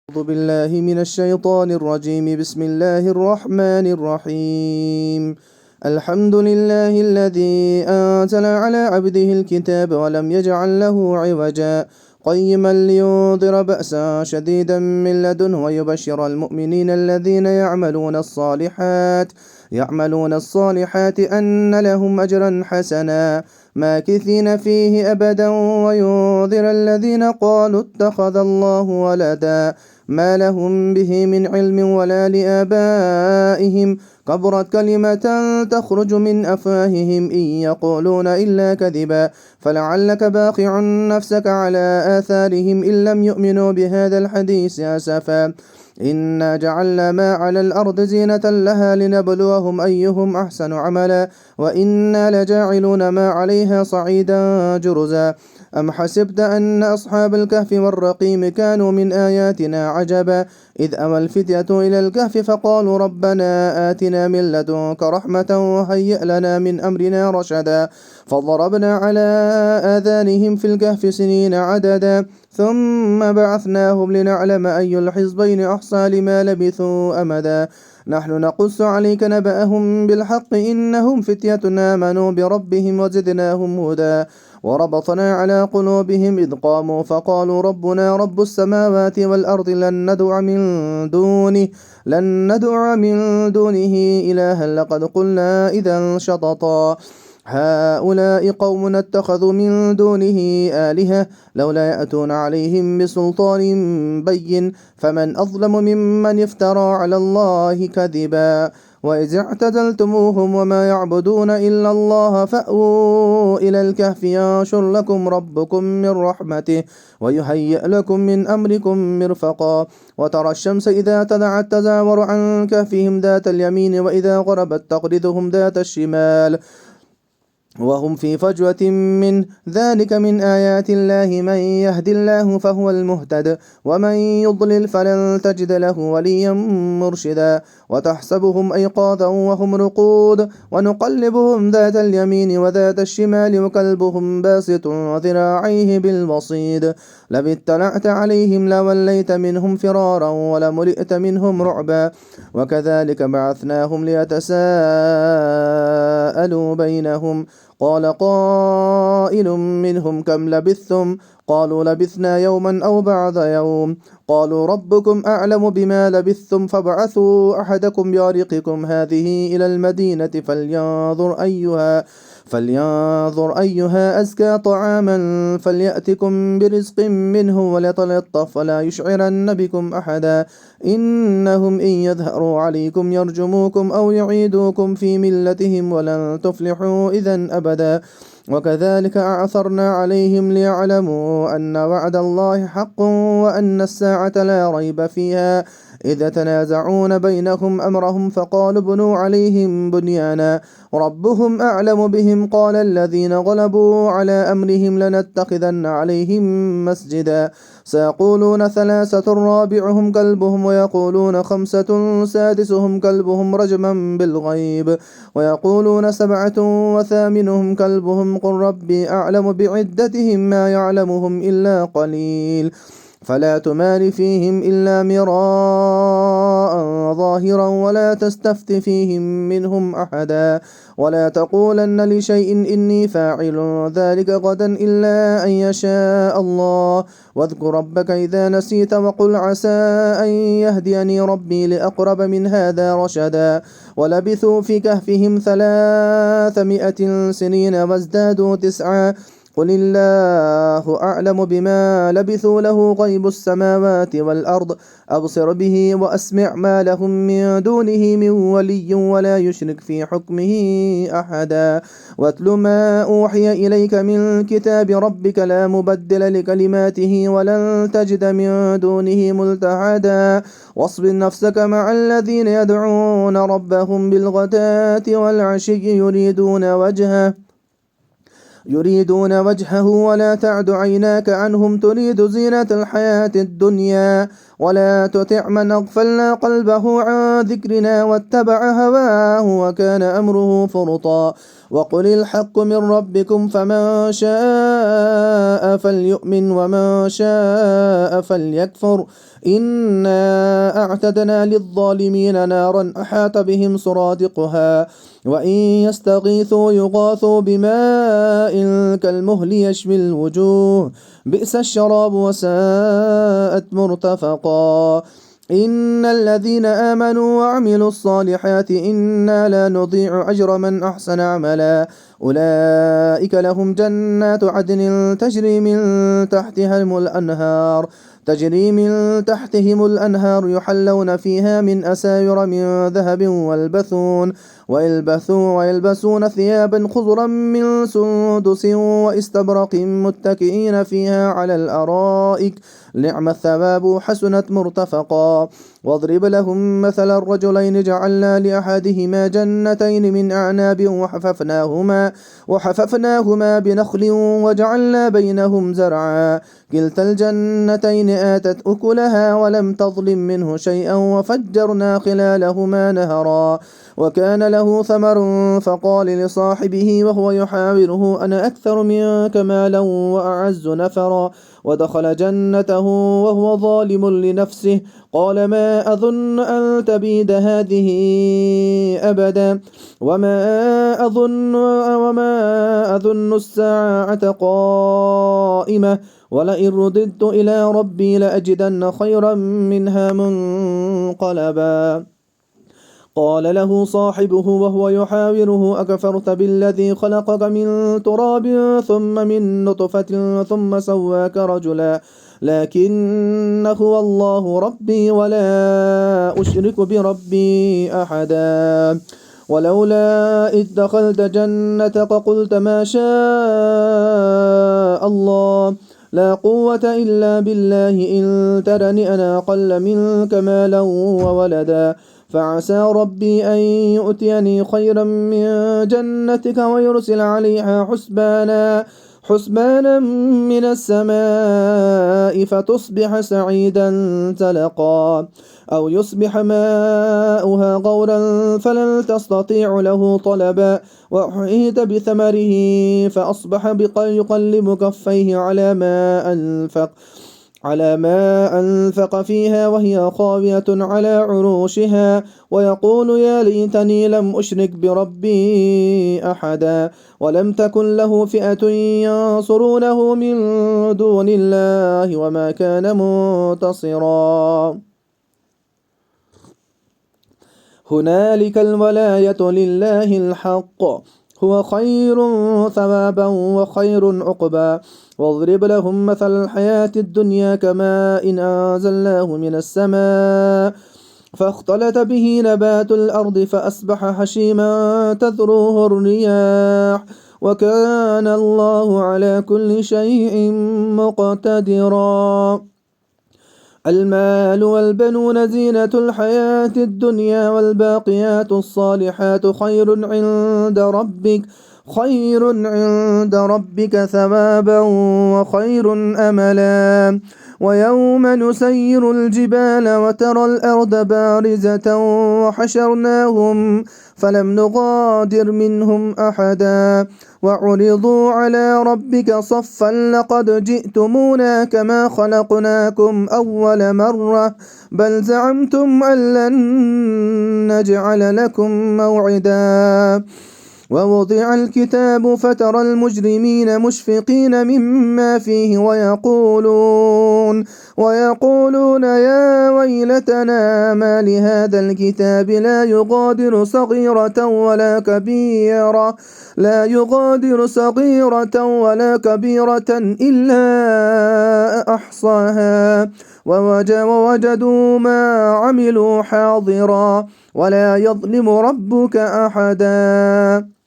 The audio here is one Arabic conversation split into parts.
أعوذ بالله من الشيطان الرجيم. بسم الله الرحمن الرحيم. الحمد لله الذي أنزل على عبده الكتاب ولم يجعل له عوجا قيما لينذر بأسا شديدا من لدنه ويبشر المؤمنين الذين يعملون الصالحات أن لهم أجرا حسنا ماكثين فيه أبدا وينذر الذين قالوا اتخذ الله ولدا ما لهم به من علم ولا لآبائهم كبرت كلمة تخرج من أفواههم إن يقولون إلا كذبا فلعلك باخع نفسك على آثارهم إن لم يؤمنوا بهذا الحديث أسفا إنا جعلنا ما على الأرض زينة لها لنبلوهم أيهم أحسن عملا وإنا لجاعلون ما عليها صعيدا جرزا أم حسبت أن أصحاب الكهف والرقيم كانوا من آياتنا عجبا إذ أوى الفتية إلى الكهف فقالوا ربنا آتنا من لدنك رحمة وهيئ لنا من أمرنا رشدا فضربنا على آذانهم في الكهف سنين عددا ثم بعثناهم لنعلم أي الحزبين أحصى لما لبثوا أمدا نحن نقص عليك نبأهم بالحق إنهم فتية آمنوا بربهم وزدناهم هدى وربطنا على قلوبهم إذ قاموا فقالوا ربنا رب السماوات والأرض لن ندع من دونه إلها لقد قلنا إذا شططا هؤلاء قوم اتخذوا من دونه آلهة لولا يأتون عليهم بسلطان بين فمن أظلم ممن افترى على الله كذبا وإذ اعتزلتموهم وما يعبدون إلا الله فأووا إلى الكهف ينشر لكم ربكم من رحمته ويهيئ لكم من أمركم مرفقا وترى الشمس إذا طلعت تزاور عن كهفهم ذات اليمين وإذا غربت تقرضهم ذات الشمال وهم في فجوة من ذلك من آيات الله من يهد الله فهو المهتد ومن يضلل فلن تجد له وليا مرشدا وتحسبهم أيقاظا وهم رقود ونقلبهم ذات اليمين وذات الشمال وكلبهم باسط ذراعيه بالوصيد لو اطلعت عليهم لوليت منهم فرارا ولملئت منهم رعبا وكذلك بعثناهم ليتساءلوا بينهم قال قائل منهم كم لبثتم قالوا لبثنا يوما أو بعض يوم قالوا ربكم أعلم بما لبثتم فابعثوا أحدكم بورقكم هذه إلى المدينة فلينظر أيها أزكى طعاما فليأتكم برزق منه وليتلطف ولا يشعرن بكم أحدا إنهم إن يظهروا عليكم يرجموكم أو يعيدوكم في ملتهم ولن تفلحوا إذا أبدا وكذلك أعثرنا عليهم ليعلموا أن وعد الله حق وأن الساعة لا ريب فيها إذا تنازعون بينهم أمرهم فقالوا بنوا عليهم بنيانا ربهم أعلم بهم قال الذين غلبوا على أمرهم لنتخذن عليهم مسجدا سيقولون ثلاثة رابعهم كلبهم ويقولون خمسة سادسهم كلبهم رجما بالغيب ويقولون سبعة وثامنهم كلبهم قل ربي أعلم بعدتهم ما يعلمهم إلا قليل فلا تمار فيهم إلا مراء ظاهرا ولا تستفت فيهم منهم أحدا ولا تقولن لشيء إني فاعل ذلك غدا إلا أن يشاء الله واذكر ربك إذا نسيت وقل عسى أن يهديني ربي لأقرب من هذا رشدا ولبثوا في كهفهم 300 سنين وازدادوا 9 قل الله أعلم بما لبثوا له غيب السماوات والأرض أبصر به وأسمع ما لهم من دونه من ولي ولا يشرك في حكمه أحدا واتل ما أوحي إليك من كتاب ربك لا مبدل لكلماته ولن تجد من دونه ملتحدا واصبر نفسك مع الذين يدعون ربهم بالغداة والعشي يريدون وجهه ولا تعد عيناك عنهم تريد زينة الحياة الدنيا ولا تطع من أغفلنا قلبه عن ذكرنا واتبع هواه وكان أمره فرطا وقل الحق من ربكم فمن شاء فليؤمن ومن شاء فليكفر إنا أعتدنا للظالمين نارا أحاط بهم سرادقها وإن يستغيثوا يغاثوا بماء كالمهل يشوي الوجوه بئس الشراب وساءت مرتفقا إن الذين آمنوا وعملوا الصالحات إنا لا نضيع أجر من أحسن عملا أولئك لهم جنات عدن تجري من تحتهم الأنهار يحلون فيها من أساور من ذهب ويلبسون ثيابا خضرا من سندس واستبرق متكئين فيها على الأرائك نعم الثواب حسنت مرتفقا واضرب لهم مثل الرجلين جعلنا لأحدهما جنتين من أعناب وحففناهما بنخل وجعلنا بينهم زرعا كلتا الجنتين آتت أكلها ولم تظلم منه شيئا وفجرنا خلالهما نهرا وكان له ثمر فقال لصاحبه وهو يحاوره أنا أكثر منك مالا وأعز نفرا ودخل جنته وهو ظالم لنفسه قال ما أظن أن تبيد هذه أبدا وما أظن الساعة قائمة ولئن رددت إلى ربي لأجدن خيرا منها منقلبا قال له صاحبه وهو يحاوره أكفرت بالذي خلقك من تراب ثم من نطفة ثم سواك رجلا لكن هو الله ربي ولا أشرك بربي أحدا ولولا إذ دخلت جنتك قلت ما شاء الله لا قوة إلا بالله إن ترني أنا أقل منك مالا وولدا فعسى ربي أن يؤتيني خيرا من جنتك ويرسل عليها حسبانا من السماء فتصبح سعيدا زلقا أو يصبح ماؤها غورا فلن تستطيع له طلبا وأحيط بثمره فأصبح يقلب كفيه على ما أنفق فيها وهي خاوية على عروشها ويقول يا ليتني لم أشرك بربي أحدا ولم تكن له فئة ينصرونه من دون الله وما كان منتصرا هنالك الولاية لله الحق هو خير ثوابا وخير عقبا واضرب لهم مثل الحياة الدنيا كماء إن أنزلناه من السماء فاختلط به نبات الأرض فأصبح هشيما تذروه الرياح وكان الله على كل شيء مقتدرا المال والبنون زينة الحياة الدنيا والباقيات الصالحات خير عند ربك ثوابا وخير أملا ويوم نسير الجبال وترى الأرض بارزة وحشرناهم فلم نغادر منهم أحدا وعرضوا على ربك صفا لقد جئتمونا كما خلقناكم أول مرة بل زعمتم أن لن نجعل لكم موعدا ووضع الكتاب فترى المجرمين مشفقين مما فيه ويقولون يا ويلتنا ما لهذا الكتاب لا يغادر صغيرة ولا كبيرة إلا أحصاها ووجدوا ما عملوا حاضرا ولا يظلم ربك أحدا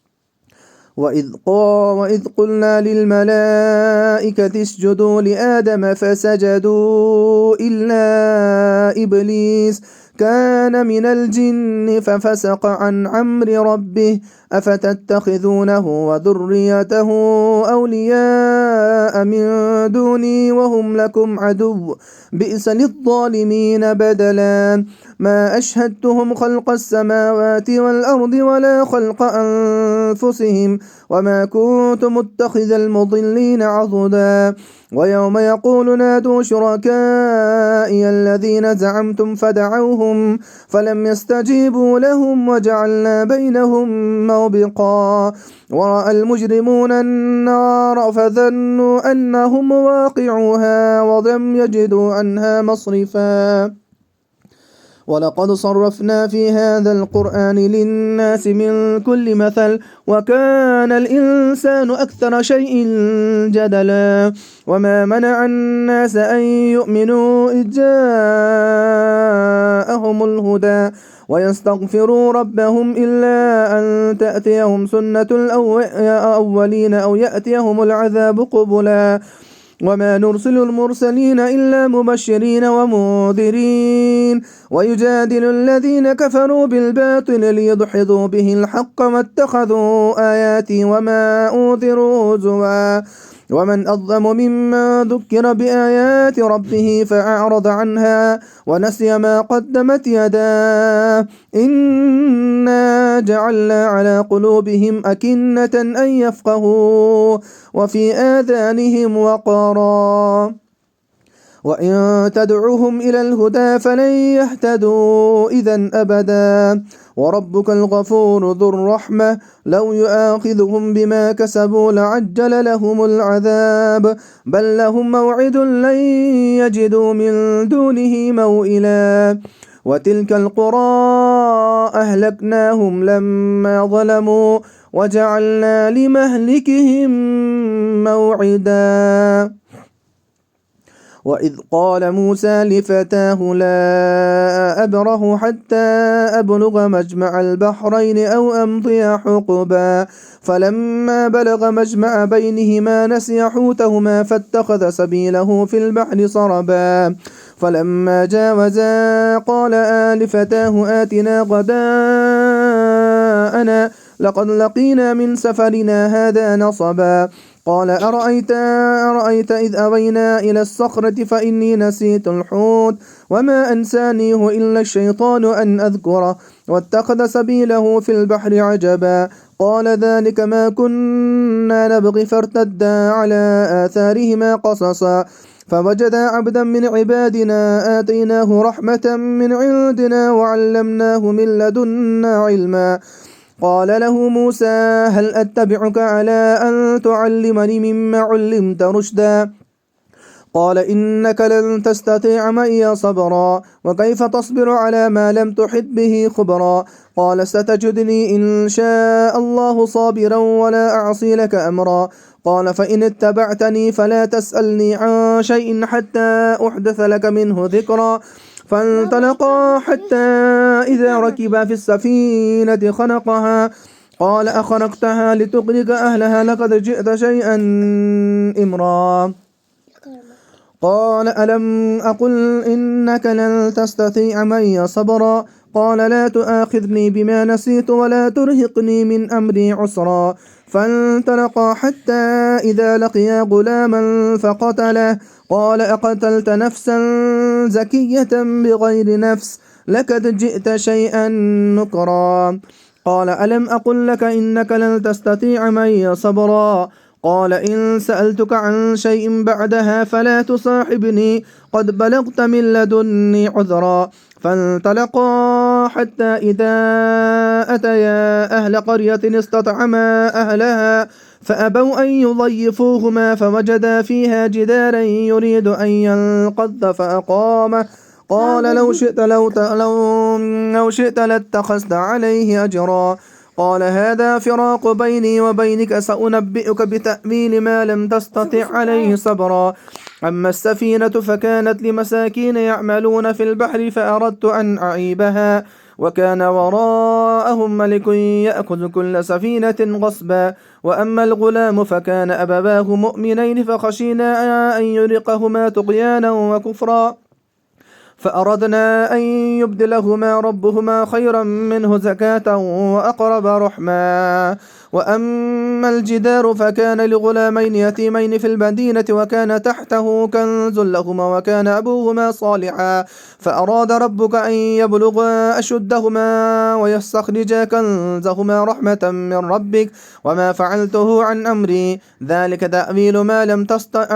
وإذ قلنا للملائكة اسجدوا لآدم فسجدوا إلا إبليس كان من الجن ففسق عن أمر ربه أفتتخذونه وذريته أولياء من دوني وهم لكم عدو بئس للظالمين بدلا ما أشهدتهم خلق السماوات والأرض ولا خلق أنفسهم وما كنت متخذ المضلين عضدا ويوم يقول نادوا شركائي الذين زعمتم فدعوهم فلم يستجيبوا لهم وجعلنا بينهم موبقا ورأى المجرمون النار فظنوا أنهم واقعوها ولم يجدوا عنها مصرفا ولقد صرفنا في هذا القرآن للناس من كل مثل وكان الإنسان أكثر شيء جدلا وما منع الناس أن يؤمنوا إذ جاءهم الهدى ويستغفروا ربهم إلا أن تأتيهم سنة الأولين أو يأتيهم العذاب قبلا وما نرسل المرسلين إلا مبشرين ومنذرين ويجادل الذين كفروا بالباطل ليدحضوا به الحق واتخذوا آياتي وما أنذروا هزوا ومن أظلم ممن ذكر بآيات ربه فأعرض عنها ونسي ما قدمت يداه إنا جعلنا على قلوبهم أكنة أن يفقهوا وفي آذانهم وقرا وإن تدعوهم إلى الهدى فلن يهتدوا إذا أبدا وربك الغفور ذو الرحمة لو يؤاخذهم بما كسبوا لعجل لهم العذاب بل لهم موعد لن يجدوا من دونه موئلا وتلك القرى أهلكناهم لما ظلموا وجعلنا لمهلكهم موعدا وإذ قال موسى لفتاه لا أبره حتى أبلغ مجمع البحرين أو أمضي حقبا فلما بلغ مجمع بينهما نسي حوتهما فاتخذ سبيله في البحر سربا فلما جاوزا قال لفتاه آتنا غداءنا لقد لقينا من سفرنا هذا نصبا قال أرأيت إذ أوينا إلى الصخرة فإني نسيت الحوت وما أنسانيه إلا الشيطان أن أذكره واتخذ سبيله في البحر عجبا قال ذلك ما كنا نبغي فارتدا على آثارهما قصصا فوجدا عبدا من عبادنا آتيناه رحمة من عندنا وعلمناه من لدنا علما قال له موسى هل أتبعك على أن تعلمني مما علمت رشدا قال إنك لن تستطيع معي صبرا وكيف تصبر على ما لم تحط به خبرا قال ستجدني إن شاء الله صابرا ولا أعصي لك أمرا قال فإن اتبعتني فلا تسألني عن شيء حتى أحدث لك منه ذكرا فانطلقا حتى إذا ركبا في السفينة خنقها قال أخنقتها لتغرق أهلها لقد جئت شيئا إمرا قال ألم أقل إنك لن تستطيع معي صبرا قال لا تؤاخذني بما نسيت ولا ترهقني من أمري عسرا فانطلقا حتى إذا لقيا غلاما فقتله قال أقتلت نفسا زكية بغير نفس لقد جئت شيئا نكرا قال ألم أقل لك إنك لن تستطيع معي صبرا قال إن سألتك عن شيء بعدها فلا تصاحبني قد بلغت من لدني عذرا فانطلقا حتى إذا أتيا أهل قرية استطعما أهلها فأبوا أن يضيفوهما فوجدا فيها جدارا يريد أن ينقض فأقامه قال لو شئت لاتخذت عليه أجرا قال هذا فراق بيني وبينك سأنبئك بتأويل ما لم تستطع عليه صبرا أما السفينة فكانت لمساكين يعملون في البحر فأردت أن أعيبها وكان وراءهم ملك يأخذ كل سفينة غصبا وأما الغلام فكان أبواه مؤمنين فخشينا أن يرقهما طغيانا وكفرا فأردنا أن يبدلهما ربهما خيرا منه زكاة وأقرب رحما. وأما الجدار فكان لغلامين يتيمين في المدينة وكان تحته كنز لهما وكان أبوهما صالحا فأراد ربك أن يبلغا أشدهما ويستخرجا كنزهما رحمة من ربك وما فعلته عن أمري ذلك تأويل ما لم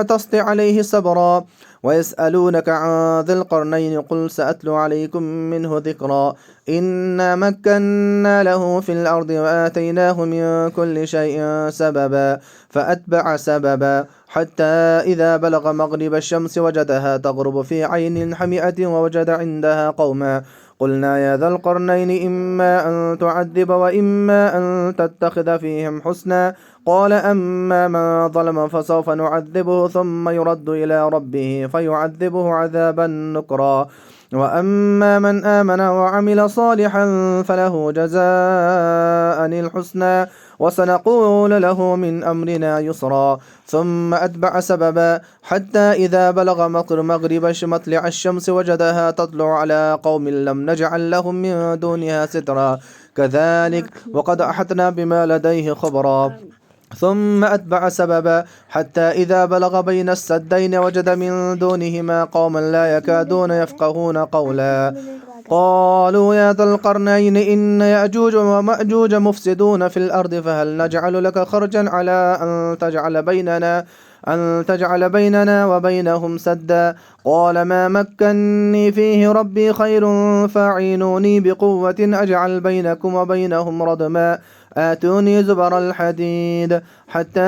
تسطع عليه صبرا. ويسألونك عن ذي القرنين قل سأتلو عليكم منه ذكرا. إنا مكنا له في الأرض وآتيناه من كل شيء سببا فأتبع سببا حتى إذا بلغ مغرب الشمس وجدها تغرب في عين حمئة ووجد عندها قوما قلنا يا ذا القرنين إما أن تعذب وإما أن تتخذ فيهم حسنا قال أما من ظلم فسوف نعذبه ثم يرد إلى ربه فيعذبه عذابا نكرا. وأما من آمن وعمل صالحا فله جزاء الحسنى وسنقول له من أمرنا يسرا. ثم أتبع سببا حتى إذا بلغ مغرب مطلع الشمس وجدها تطلع على قوم لم نجعل لهم من دونها سترا كذلك وقد أحطنا بما لديه خبرا. ثم أتبع سببا حتى إذا بلغ بين السدين وجد من دونهما قوما لا يكادون يفقهون قولا قالوا يا ذا القرنين إن يأجوج ومأجوج مفسدون في الأرض فهل نجعل لك خرجا على أن تجعل بيننا وبينهم سدا قال ما مكني فيه ربي خير فاعينوني بقوة أجعل بينكم وبينهم ردما آتوني زبر الحديد حتى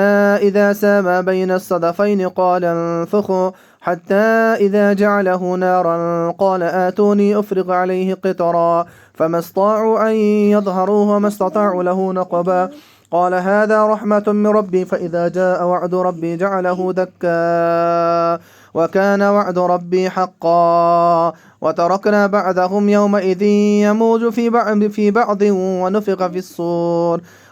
إذا ساوى بين الصدفين قال انفخوا حتى إذا جعله نارا قال آتوني أفرغ عليه قطرا فما استطاعوا أن يظهروه وما استطاعوا له نقبا قال هذا رحمة من ربي فإذا جاء وعد ربي جعله دكا وكان وعد ربي حقا. وتركنا بعضهم يومئذ يموج في بعض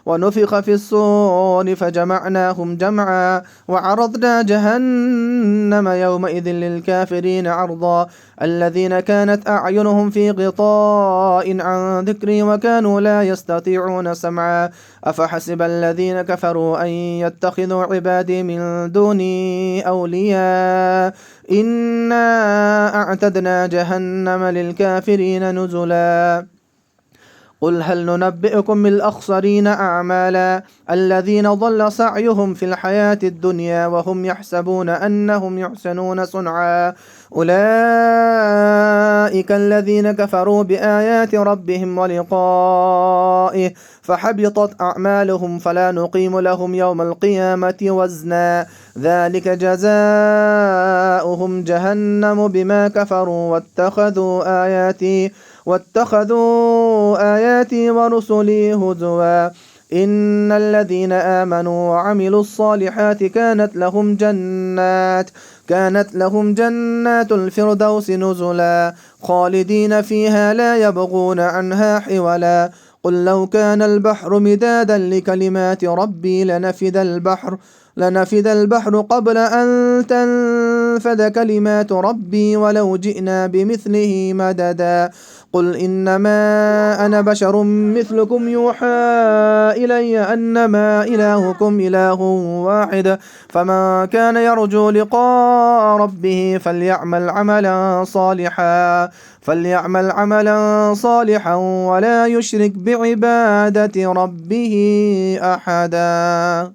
ونفخ في الصور فجمعناهم جمعا وعرضنا جهنم يومئذ للكافرين عرضا الذين كانت أعينهم في غطاء عن ذكري وكانوا لا يستطيعون سمعا أفحسب الذين كفروا أن يتخذوا عبادي من دوني أولياء إنا أعتدنا جهنم للكافرين نزلا. قل هل ننبئكم بالأخسرين أعمالا الذين ضل سعيهم في الحياة الدنيا وهم يحسبون أنهم يحسنون صنعا أولئك الذين كفروا بآيات ربهم ولقائه فحبطت أعمالهم فلا نقيم لهم يوم القيامة وزنا ذلك جزاؤهم جهنم بما كفروا واتخذوا آياتي ورسلي هزوا إن الذين آمنوا وعملوا الصالحات كانت لهم جنات الفردوس نزلا خالدين فيها لا يبغون عنها حولا. قل لو كان البحر مدادا لكلمات ربي لنفد البحر قبل أن تنفد كلمات ربي ولو جئنا بمثله مددا. قل إنما أنا بشر مثلكم يوحى إلي أنما إلهكم إله واحد فمن كان يرجو لقاء ربه فليعمل عملا صالحا ولا يشرك بعبادة ربه أحدا.